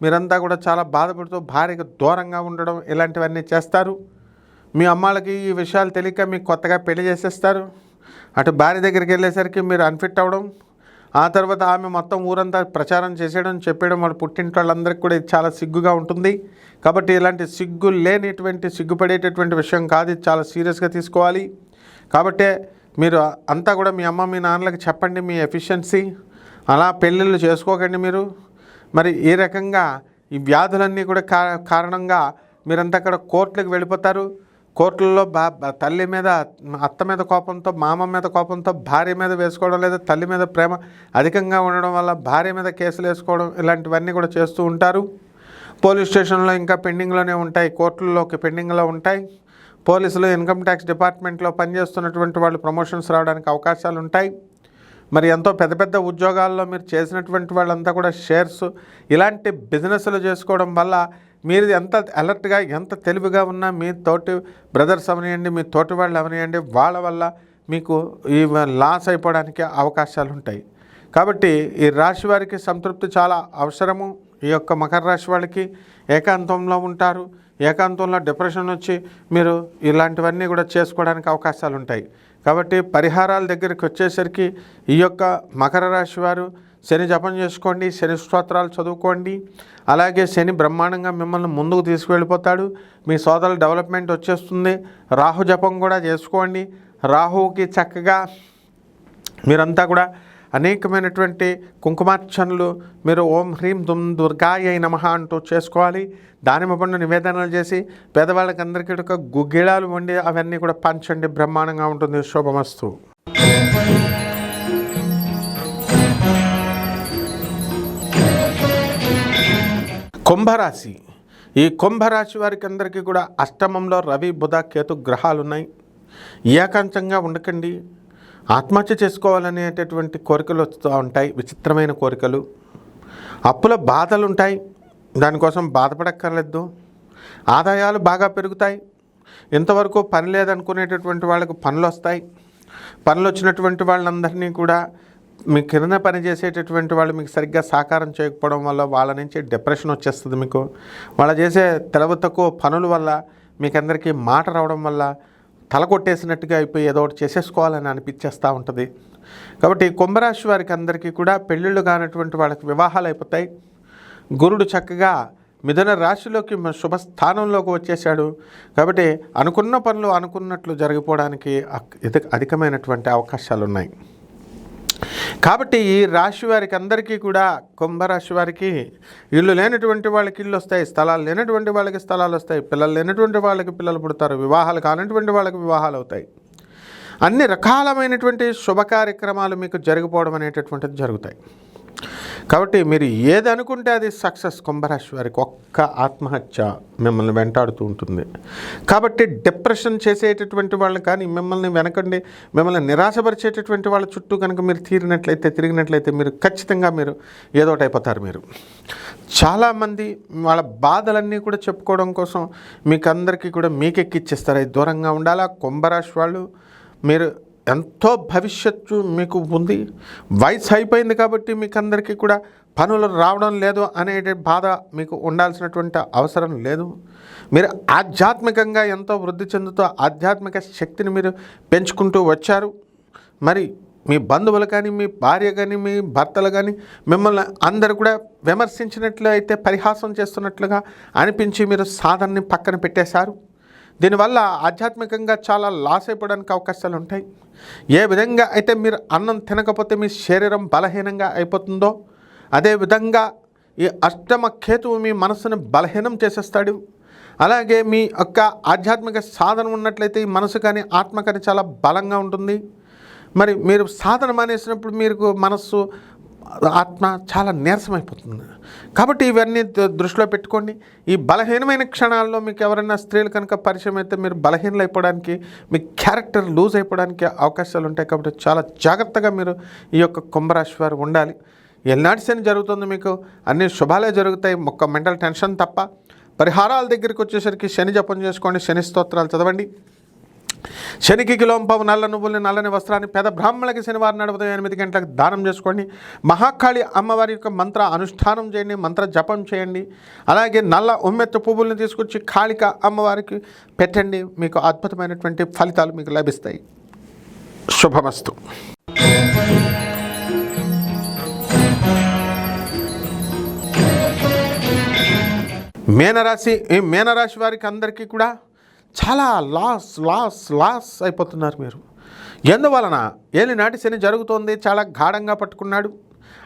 మీరంతా కూడా చాలా బాధపడుతూ భార్యకి దూరంగా ఉండడం ఇలాంటివన్నీ చేస్తారు. మీ అమ్మాళ్ళకి ఈ విషయాలు తెలియక మీకు కొత్తగా పెళ్లి చేసేస్తారు. అటు భార్య దగ్గరికి వెళ్ళేసరికి మీరు అన్ఫిట్ అవ్వడం, ఆ తర్వాత ఆమె మొత్తం ఊరంతా ప్రచారం చేసేయడం, చెప్పేయడం, వాళ్ళ పుట్టింటి వాళ్ళందరికీ కూడా ఇది చాలా సిగ్గుగా ఉంటుంది. కాబట్టి ఇలాంటి సిగ్గు లేనిటువంటి, సిగ్గుపడేటటువంటి విషయం కాదు, ఇది చాలా సీరియస్గా తీసుకోవాలి. కాబట్టి మీరు అంతా కూడా మీ అమ్మ మీ నాన్నలకు చెప్పండి మీ ఎఫిషియన్సీ. అలా పెళ్ళిళ్ళు చేసుకోకండి మీరు. మరి ఈ రకంగా ఈ వ్యాధులన్నీ కూడా కారణంగా మీరంతా అక్కడ కోర్టులకు వెళ్ళిపోతారు. కోర్టుల్లో తల్లి మీద అత్త మీద కోపంతో, మామ మీద కోపంతో భార్య మీద వేసుకోవడం, లేదా తల్లి మీద ప్రేమ అధికంగా ఉండడం వల్ల భార్య మీద కేసులు వేసుకోవడం, ఇలాంటివన్నీ కూడా చేస్తూ ఉంటారు. పోలీస్ స్టేషన్లో ఇంకా పెండింగ్లోనే ఉంటాయి, కోర్టుల్లోకి పెండింగ్లో ఉంటాయి. పోలీసులు, ఇన్కమ్ ట్యాక్స్ డిపార్ట్మెంట్లో పనిచేస్తున్నటువంటి వాళ్ళు ప్రమోషన్స్ రావడానికి అవకాశాలు ఉంటాయి. మరి ఎంతో పెద్ద పెద్ద ఉద్యోగాల్లో మీరు చేసినటువంటి వాళ్ళంతా కూడా షేర్స్, ఇలాంటి బిజినెస్లు చేసుకోవడం వల్ల మీరు ఎంత అలర్ట్గా, ఎంత తెలివిగా ఉన్నా మీ తోటి బ్రదర్స్ అవనియండి, మీ తోటి వాళ్ళు అవనియండి, వాళ్ళ వల్ల మీకు ఈ లాస్ అయిపోవడానికి అవకాశాలు ఉంటాయి. కాబట్టి ఈ రాశి వారికి సంతృప్తి చాలా అవసరము. ఈ యొక్క మకర రాశి వాళ్ళకి ఏకాంతంలో ఉంటారు. ఏకాంతంలో డిప్రెషన్ వచ్చి మీరు ఇలాంటివన్నీ కూడా చేసుకోవడానికి అవకాశాలు ఉంటాయి. కాబట్టి పరిహారాల దగ్గరికి వచ్చేసరికి ఈ యొక్క మకర రాశి వారు శని జపం చేసుకోండి, శని స్తోత్రాలు చదువుకోండి. అలాగే శని బ్రహ్మాండంగా మిమ్మల్ని ముందుకు తీసుకువెళ్ళిపోతాడు. మీ సోదరుల డెవలప్మెంట్ వచ్చేస్తుంది. రాహు జపం కూడా చేసుకోండి. రాహువుకి చక్కగా మీరంతా కూడా అనేకమైనటువంటి కుంకుమార్చనలు మీరు ఓం హ్రీం దుమ్ దుర్గాయ నమః అంటూ చేసుకోవాలి. దానిమ్మ పండు నివేదనలు చేసి పేదవాళ్ళకి అందరికీ ఒక గుగ్గిళాలు వండి అవన్నీ కూడా పంచండి. బ్రహ్మాండంగా ఉంటుంది. శుభమస్తు. కుంభరాశి. ఈ కుంభరాశి వారికి అందరికీ కూడా అష్టమంలో రవి, బుధ, కేతు గ్రహాలు ఉన్నాయి. ఏకాంతంగా ఉండకండి. ఆత్మహత్య చేసుకోవాలనేటటువంటి కోరికలు వస్తూ ఉంటాయి, విచిత్రమైన కోరికలు. అప్పుల బాధలు ఉంటాయి, దానికోసం బాధపడక్కర్లేదు. ఆదాయాలు బాగా పెరుగుతాయి. ఇంతవరకు పని లేదనుకునేటటువంటి వాళ్ళకు పనులు వస్తాయి. పనులు వచ్చినటువంటి వాళ్ళందరినీ కూడా మీ కింద పని చేసేటటువంటి వాళ్ళు మీకు సరిగ్గా సహకారం చేయకపోవడం వల్ల వాళ్ళ నుంచి డిప్రెషన్ వచ్చేస్తుంది. మీకు వాళ్ళు చేసే తెలవ తక్కువ పనుల వల్ల మీకు అందరికీ మాట రావడం వల్ల తల కొట్టేసినట్టుగా అయిపోయి ఏదో ఒకటి చేసేసుకోవాలని అనిపించేస్తూ ఉంటుంది. కాబట్టి కుంభరాశి వారికి అందరికీ కూడా పెళ్ళిళ్ళు కానటువంటి వాళ్ళకి వివాహాలు అయిపోతాయి. గురుడు చక్కగా మిథున రాశిలోకి శుభస్థానంలోకి వచ్చేసాడు. కాబట్టి అనుకున్న పనులు అనుకున్నట్లు జరిగిపోవడానికి అధికమైనటువంటి అవకాశాలు ఉన్నాయి. కాబట్టి ఈ రాశి వారికి అందరికీ కూడా, కుంభరాశి వారికి ఇల్లు లేనటువంటి వాళ్ళకి ఇల్లు వస్తాయి, స్థలాలు లేనటువంటి వాళ్ళకి స్థలాలు వస్తాయి, పిల్లలు లేనటువంటి వాళ్ళకి పిల్లలు పుడతారు, వివాహాలు కానటువంటి వాళ్ళకి వివాహాలు అవుతాయి. అన్ని రకాలమైనటువంటి శుభ కార్యక్రమాలు మీకు జరిగిపోవడం అనేటటువంటిది జరుగుతాయి. కాబట్టి మీరు ఏది అనుకుంటే అది సక్సెస్. కుంభరాశి వారికి ఒక్క ఆత్మహత్య మిమ్మల్ని వెంటాడుతూ ఉంటుంది. కాబట్టి డిప్రెషన్ చేసేటటువంటి వాళ్ళు కానీ, మిమ్మల్ని వెనకండి మిమ్మల్ని నిరాశపరిచేటటువంటి వాళ్ళ చుట్టూ కనుక మీరు తిరిగినట్లయితే మీరు ఖచ్చితంగా మీరు ఏదో ఒకటి అయిపోతారు. మీరు చాలామంది వాళ్ళ బాధలన్నీ కూడా చెప్పుకోవడం కోసం మీకు అందరికీ కూడా మీకెక్కిచ్చేస్తారు. అది దూరంగా ఉండాలా. కుంభరాశి వాళ్ళు మీరు ఎంతో భవిష్యత్తు మీకు ఉంది. వయసు అయిపోయింది కాబట్టి మీకు అందరికీ కూడా పనులు రావడం లేదు అనే బాధ మీకు ఉండాల్సినటువంటి అవసరం లేదు. మీరు ఆధ్యాత్మికంగా ఎంతో వృద్ధి చెందుతూ ఆధ్యాత్మిక శక్తిని మీరు పెంచుకుంటూ వచ్చారు. మరి మీ బంధువులు కానీ, మీ భార్య కానీ, మీ భర్తలు కానీ మిమ్మల్ని అందరూ కూడా విమర్శించినట్లయితే, పరిహాసం చేస్తున్నట్లుగా అనిపించి మీరు సాధనని పక్కన పెట్టేశారు. దీనివల్ల ఆధ్యాత్మికంగా చాలా లాస్ అయిపోవడానికి అవకాశాలు ఉంటాయి. ఏ విధంగా అయితే మీరు అన్నం తినకపోతే మీ శరీరం బలహీనంగా అయిపోతుందో, అదేవిధంగా ఈ అష్టమ కేతువు మీ మనసును బలహీనం చేసేస్తాడు. అలాగే మీ యొక్క ఆధ్యాత్మిక సాధన ఉన్నట్లయితే ఈ మనసు కానీ ఆత్మ కానీ చాలా బలంగా ఉంటుంది. మరి మీరు సాధన మానేసినప్పుడు మీకు మనస్సు, ఆత్మ చాలా నీరసమైపోతుంది. కాబట్టి ఇవన్నీ దృష్టిలో పెట్టుకోండి. ఈ బలహీనమైన క్షణాల్లో మీకు ఎవరైనా స్త్రీలు కనుక పరిచయం అయితే మీరు బలహీనలు అయిపోవడానికి, మీ క్యారెక్టర్ లూజ్ అయిపోవడానికి అవకాశాలు ఉంటాయి. కాబట్టి చాలా జాగ్రత్తగా మీరు ఈ యొక్క కుంభరాశి వారు ఉండాలి. ఎల్నాటి శని జరుగుతుంది, మీకు అన్ని శుభాలే జరుగుతాయి, ఒక్క మెంటల్ టెన్షన్ తప్ప. పరిహారాల దగ్గరికి వచ్చేసరికి శని జపం చేసుకోండి, శని స్తోత్రాలు చదవండి. శనికి కిలోంపావు నల్ల నువ్వుల్ని, నల్లని వస్త్రాన్ని పేద బ్రాహ్మణులకి శనివారం నాడు ఉదయం 8 గంటలకు దానం చేసుకోండి. మహాకాళి అమ్మవారి యొక్క మంత్ర అనుష్ఠానం చేయండి, మంత్ర జపం చేయండి. అలాగే నల్ల ఉమ్మెత్త పువ్వుల్ని తీసుకొచ్చి కాళిక అమ్మవారికి పెట్టండి. మీకు అద్భుతమైనటువంటి ఫలితాలు మీకు లభిస్తాయి. శుభమస్తు. మీనరాశి. ఈ మీనరాశి వారికి అందరికీ కూడా చాలా లాస్ అయిపోతున్నారు మీరు. ఎందువలన? ఏలినాటి శని జరుగుతోంది, చాలా గాఢంగా పట్టుకున్నాడు.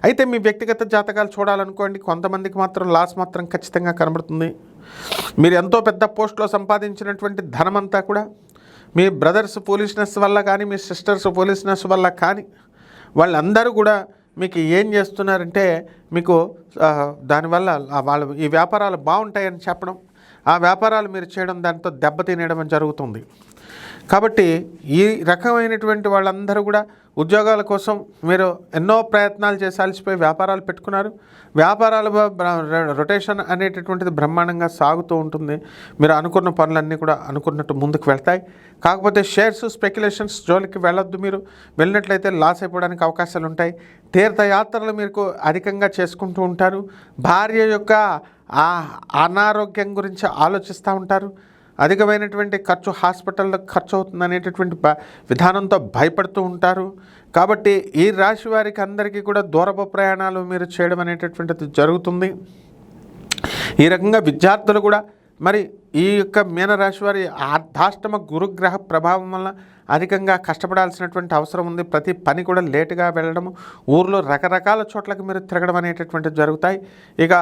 అయితే మీ వ్యక్తిగత జాతకాలు చూడాలనుకోండి, కొంతమందికి మాత్రం లాస్ మాత్రం ఖచ్చితంగా కనబడుతుంది. మీరు ఎంతో పెద్ద పోస్ట్లో సంపాదించినటువంటి ధనమంతా కూడా మీ బ్రదర్స్ ఫూలిష్నెస్ వల్ల కానీ, మీ సిస్టర్స్ ఫూలిష్నెస్ వల్ల కానీ, వాళ్ళందరూ కూడా మీకు ఏం చేస్తున్నారంటే మీకు దానివల్ల వాళ్ళు ఈ వ్యాపారాలు బాగుంటాయని చెప్పడం, ఆ వ్యాపారాలు మీరు చేయడం, దాంతో దెబ్బతినేయడం జరుగుతుంది. కాబట్టి ఈ రకమైనటువంటి వాళ్ళందరూ కూడా ఉద్యోగాల కోసం మీరు ఎన్నో ప్రయత్నాలు చేసి అలసిపోయి వ్యాపారాలు పెట్టుకున్నారు. వ్యాపారాల రొటేషన్ అనేటటువంటిది బ్రహ్మాండంగా సాగుతూ ఉంటుంది. మీరు అనుకున్న పనులన్నీ కూడా అనుకున్నట్టు ముందుకు వెళ్తాయి. కాకపోతే షేర్స్ స్పెక్యులేషన్స్ జోలికి వెళ్ళొద్దు. మీరు వెళ్ళినట్లయితే లాస్ అయిపోవడానికి అవకాశాలు ఉంటాయి. తీర్థయాత్రలు మీకు అధికంగా చేసుకుంటూ ఉంటారు. భార్య యొక్క అనారోగ్యం గురించి ఆలోచిస్తూ ఉంటారు. అధికమైనటువంటి ఖర్చు, హాస్పిటల్లో ఖర్చు అవుతుంది అనేటటువంటి విధానంతో భయపడుతూ ఉంటారు. కాబట్టి ఈ రాశి వారికి అందరికీ కూడా దూరపు ప్రయాణాలు మీరు చేయడం అనేటటువంటిది జరుగుతుంది. ఈ రకంగా విద్యార్థులు కూడా మరి ఈ యొక్క మీనరాశి వారి అర్ధాష్టమ గురుగ్రహ ప్రభావం వల్ల అధికంగా కష్టపడాల్సినటువంటి అవసరం ఉంది. ప్రతి పని కూడా లేటుగా వెళ్ళడము, ఊర్లో రకరకాల చోట్లకి మీరు తిరగడం అనేటటువంటివి జరుగుతాయి. ఇక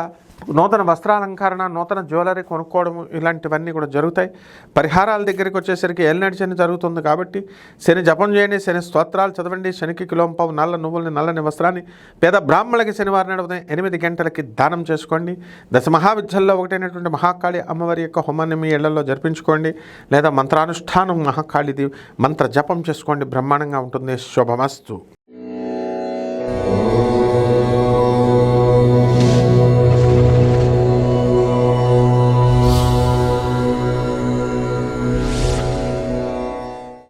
నూతన వస్త్రాలంకరణ, నూతన జ్యువెలరీ కొనుక్కోవడము, ఇలాంటివన్నీ కూడా జరుగుతాయి. పరిహారాల దగ్గరికి వచ్చేసరికి ఏలినాటి శని జరుగుతుంది కాబట్టి శని జపం చేయండి, శని స్తోత్రాలు చదవండి, శనికి కిలోంపావు నల్ల నువ్వుల్ని, నల్లని వస్త్రాన్ని పేద బ్రాహ్మణులకి శనివారం నాడు 8 గంటలకి దానం చేసుకోండి. దశ మహావిద్యల్లో ఒకటైనటువంటి మహాకాళి అమ్మవారి యొక్క హోమాన్ని మీ ఇళ్లలో జరిపించుకోండి, లేదా మంత్రానుష్ఠానం మహాకాళిది మంత్ర జపం చేసుకోండి. బ్రహ్మాండంగా ఉంటుంది. శుభమస్తు.